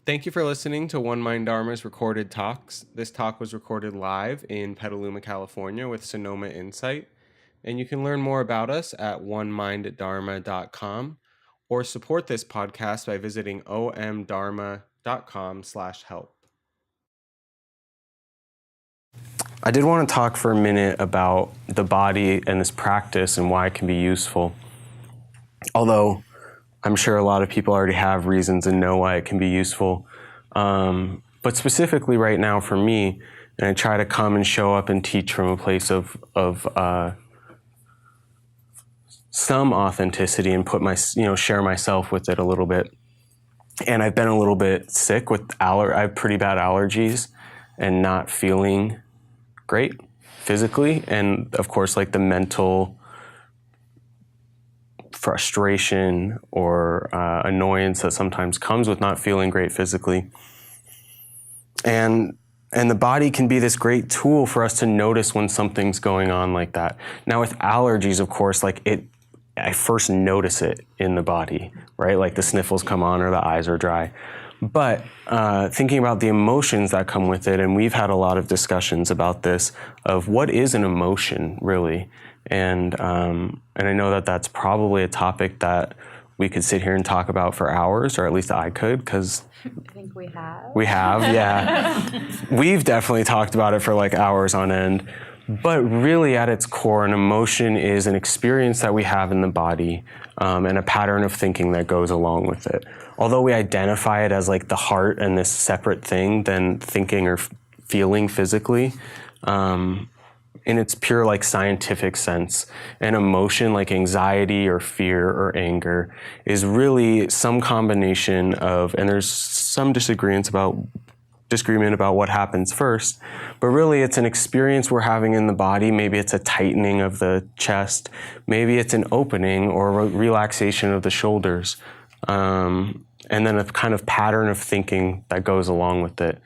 Thank you for listening to One Mind Dharma's recorded talks. This talk was recorded live in Petaluma, California with Sonoma Insight. And you can learn more about us at oneminddharma.com or support this podcast by visiting omdharma.com/help. I did want to talk for a minute about the body and this practice and why it can be useful. Although I'm sure a lot of people already have reasons and know why it can be useful. But specifically right now for me, and I try to come and show up and teach from a place of some authenticity and share myself with it a little bit. And I've been a little bit sick with I have pretty bad allergies and not feeling great physically. And of course, like the mental frustration or annoyance that sometimes comes with not feeling great physically. And the body can be this great tool for us to notice when something's going on like that. Now with allergies, of course, I first notice it in the body, right? Like the sniffles come on or the eyes are dry. But thinking about the emotions that come with it, and we've had a lot of discussions about this, of what is an emotion, really? And I know that that's probably a topic that we could sit here and talk about for hours, or at least I could, because I think we have. We have, yeah. We've definitely talked about it for like hours on end. But really at its core, an emotion is an experience that we have in the body and a pattern of thinking that goes along with it. Although we identify it as like the heart and this separate thing than thinking or feeling physically, in its pure like scientific sense, an emotion like anxiety or fear or anger is really some combination of, and there's some disagreement about what happens first, but really it's an experience we're having in the body. Maybe it's a tightening of the chest, maybe it's an opening or a relaxation of the shoulders, and then a kind of pattern of thinking that goes along with it.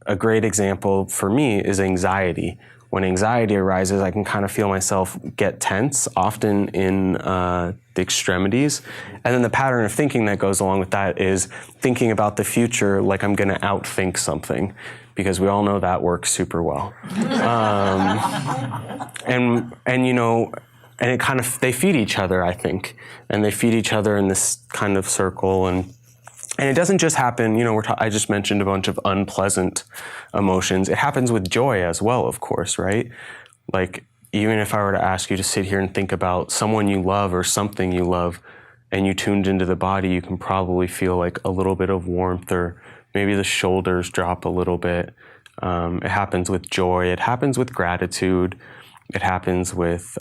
A great example for me is anxiety. When anxiety arises, I can kind of feel myself get tense, often in the extremities. And then the pattern of thinking that goes along with that is thinking about the future like I'm going to outthink something, because we all know that works super well. And it kind of, they feed each other, I think. And they feed each other in this kind of circle. And it doesn't just happen, I just mentioned a bunch of unpleasant emotions. It happens with joy as well, of course, right? Like, even if I were to ask you to sit here and think about someone you love or something you love, and you tuned into the body, you can probably feel like a little bit of warmth, or maybe the shoulders drop a little bit. It happens with joy. It happens with gratitude. It happens with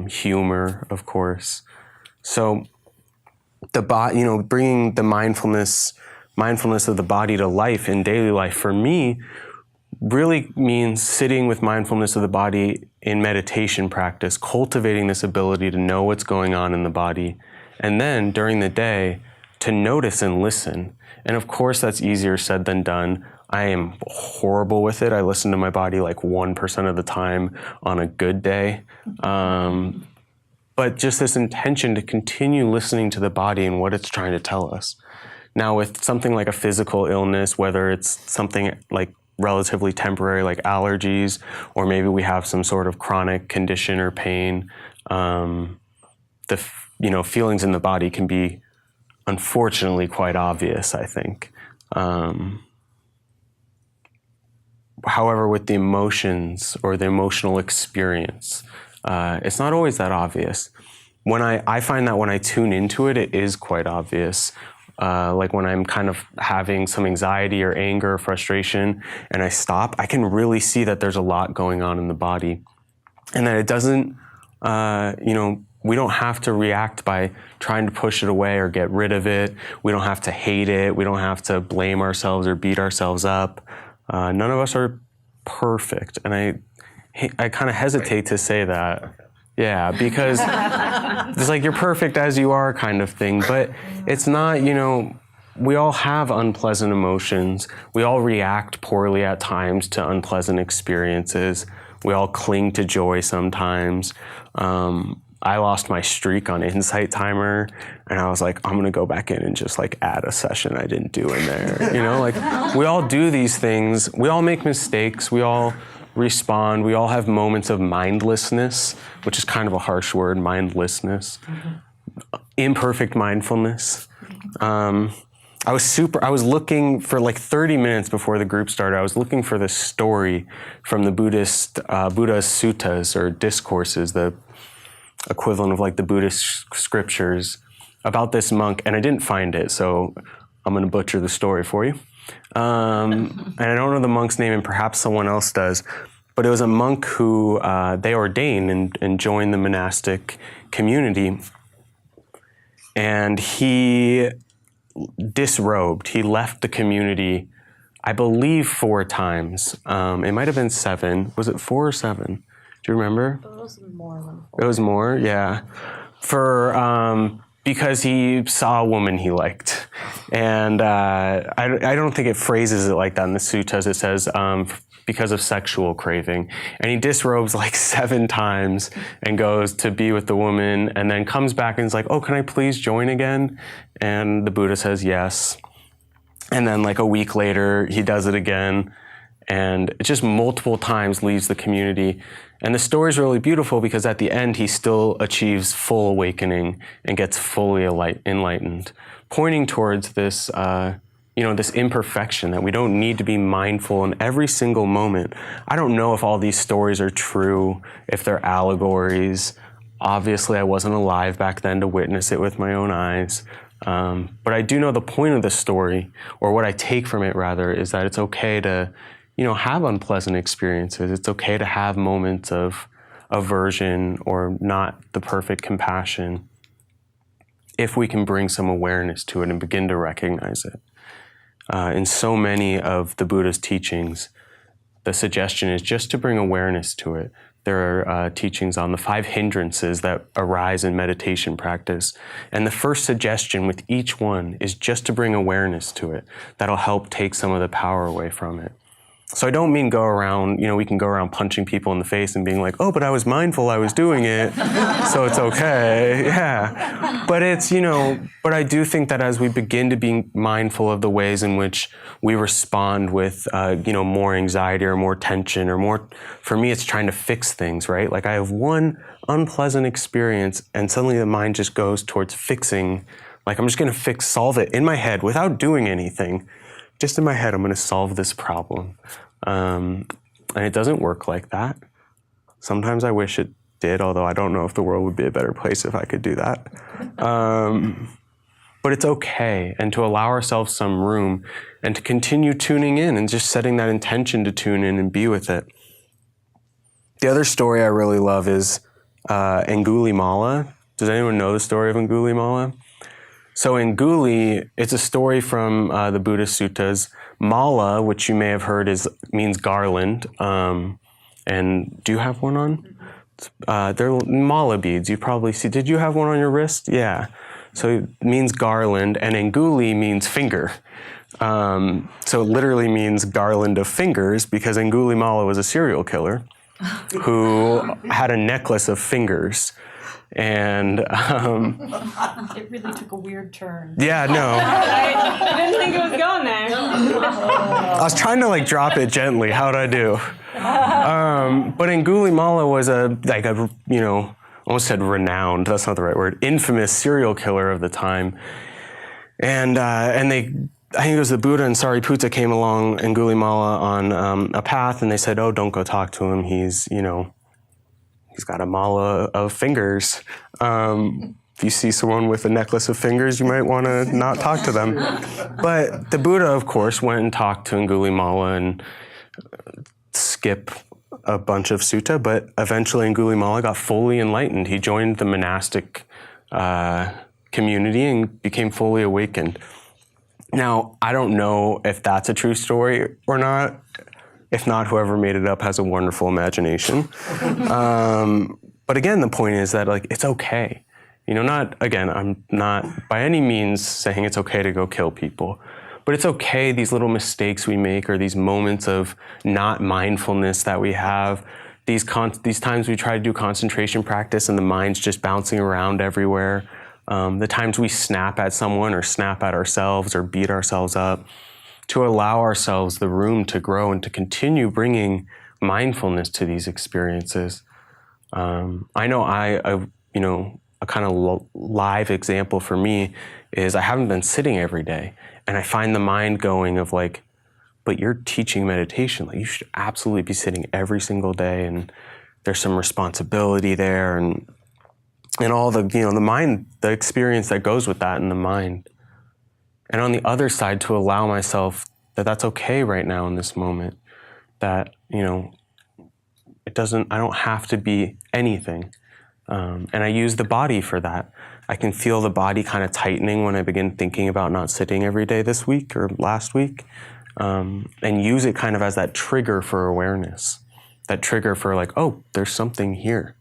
humor, of course. So the body, bringing the mindfulness of the body to life in daily life, for me, really means sitting with mindfulness of the body in meditation practice, cultivating this ability to know what's going on in the body, and then during the day to notice and listen. And of course, that's easier said than done. I am horrible with it. I listen to my body like 1% of the time on a good day. But just this intention to continue listening to the body and what it's trying to tell us. Now, with something like a physical illness, whether it's something like relatively temporary, like allergies, or maybe we have some sort of chronic condition or pain, the feelings in the body can be, unfortunately, quite obvious, I think. However, with the emotions or the emotional experience, it's not always that obvious. When I find that when I tune into it, it is quite obvious. Like when I'm kind of having some anxiety or anger or frustration and I stop, I can really see that there's a lot going on in the body. And that it doesn't, we don't have to react by trying to push it away or get rid of it. We don't have to hate it. We don't have to blame ourselves or beat ourselves up. None of us are perfect. And I kind of hesitate to say that. Yeah, because it's like you're perfect as you are kind of thing. But it's not, we all have unpleasant emotions. We all react poorly at times to unpleasant experiences. We all cling to joy sometimes. I lost my streak on Insight Timer, and I was like, I'm gonna go back in and just like add a session I didn't do in there. You know, like we all do these things. We all make mistakes. We all respond. We all have moments of mindlessness, which is kind of a harsh word, mindlessness. Imperfect mindfulness. I was looking for like 30 minutes before the group started. I was looking for the story from the Buddha's suttas or discourses, the equivalent of like the Buddhist scriptures about this monk, and I didn't find it, so I'm going to butcher the story for you. And I don't know the monk's name, and perhaps someone else does, but it was a monk who they ordained and joined the monastic community, and he disrobed. He left the community, I believe 4 times. It might have been 7. Was it 4 or 7? Do you remember? It was more than 4. It was more, yeah. Because he saw a woman he liked. And I don't think it phrases it like that in the suttas. It says, because of sexual craving. And he disrobes like 7 times and goes to be with the woman, and then comes back and is like, oh, can I please join again? And the Buddha says yes. And then like a week later, he does it again. And it just multiple times leaves the community. And the story is really beautiful because at the end, he still achieves full awakening and gets fully enlightened, pointing towards this, this imperfection, that we don't need to be mindful in every single moment. I don't know if all these stories are true, if they're allegories. Obviously, I wasn't alive back then to witness it with my own eyes. But I do know the point of the story, or what I take from it rather, is that it's okay to have unpleasant experiences. It's okay to have moments of aversion or not the perfect compassion if we can bring some awareness to it and begin to recognize it. In so many of the Buddha's teachings, the suggestion is just to bring awareness to it. There are teachings on the 5 hindrances that arise in meditation practice. And the first suggestion with each one is just to bring awareness to it. That'll help take some of the power away from it. So I don't mean go around, we can go around punching people in the face and being like, oh, but I was mindful, I was doing it, so it's okay. Yeah. But but I do think that as we begin to be mindful of the ways in which we respond with, more anxiety or more tension or more, for me, it's trying to fix things, right? Like I have one unpleasant experience and suddenly the mind just goes towards fixing, like I'm just going to solve it in my head without doing anything. Just in my head, I'm going to solve this problem. And it doesn't work like that. Sometimes I wish it did, although I don't know if the world would be a better place if I could do that. But it's okay, and to allow ourselves some room and to continue tuning in and just setting that intention to tune in and be with it. The other story I really love is Angulimala. Does anyone know the story of Angulimala? So Anguli, it's a story from the Buddhist suttas. Mala, which you may have heard, means garland. And do you have one on? They're mala beads. You probably see. Did you have one on your wrist? Yeah. So it means garland, and Anguli means finger. So it literally means garland of fingers, because Angulimala was a serial killer who had a necklace of fingers. And it really took a weird turn. Yeah, no. I didn't think it was going there. I was trying to drop it gently. How'd I do? But Angulimala was almost said renowned. That's not the right word. Infamous serial killer of the time. And I think it was the Buddha and Sariputta came along Angulimala on a path, and they said, "Oh, don't go talk to him. He's got a mala of fingers. If you see someone with a necklace of fingers, you might want to not talk to them." But the Buddha, of course, went and talked to Angulimala and skip a bunch of sutta, but eventually Angulimala got fully enlightened. He joined the monastic community and became fully awakened. Now, I don't know if that's a true story or not. If not, whoever made it up has a wonderful imagination. But again, the point is that it's okay. I'm not by any means saying it's okay to go kill people, but it's okay, these little mistakes we make or these moments of not mindfulness that we have, these times we try to do concentration practice and the mind's just bouncing around everywhere. The times we snap at someone or snap at ourselves or beat ourselves up, to allow ourselves the room to grow and to continue bringing mindfulness to these experiences. I know a kind of live example for me is I haven't been sitting every day, and I find the mind going of like, but you're teaching meditation. Like, you should absolutely be sitting every single day, and there's some responsibility there, and all the the mind, the experience that goes with that in the mind. And on the other side, to allow myself that that's okay right now in this moment. That I don't have to be anything. And I use the body for that. I can feel the body kind of tightening when I begin thinking about not sitting every day this week or last week, and use it kind of as that trigger for awareness, that trigger for like, oh, there's something here.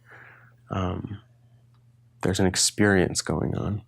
There's an experience going on.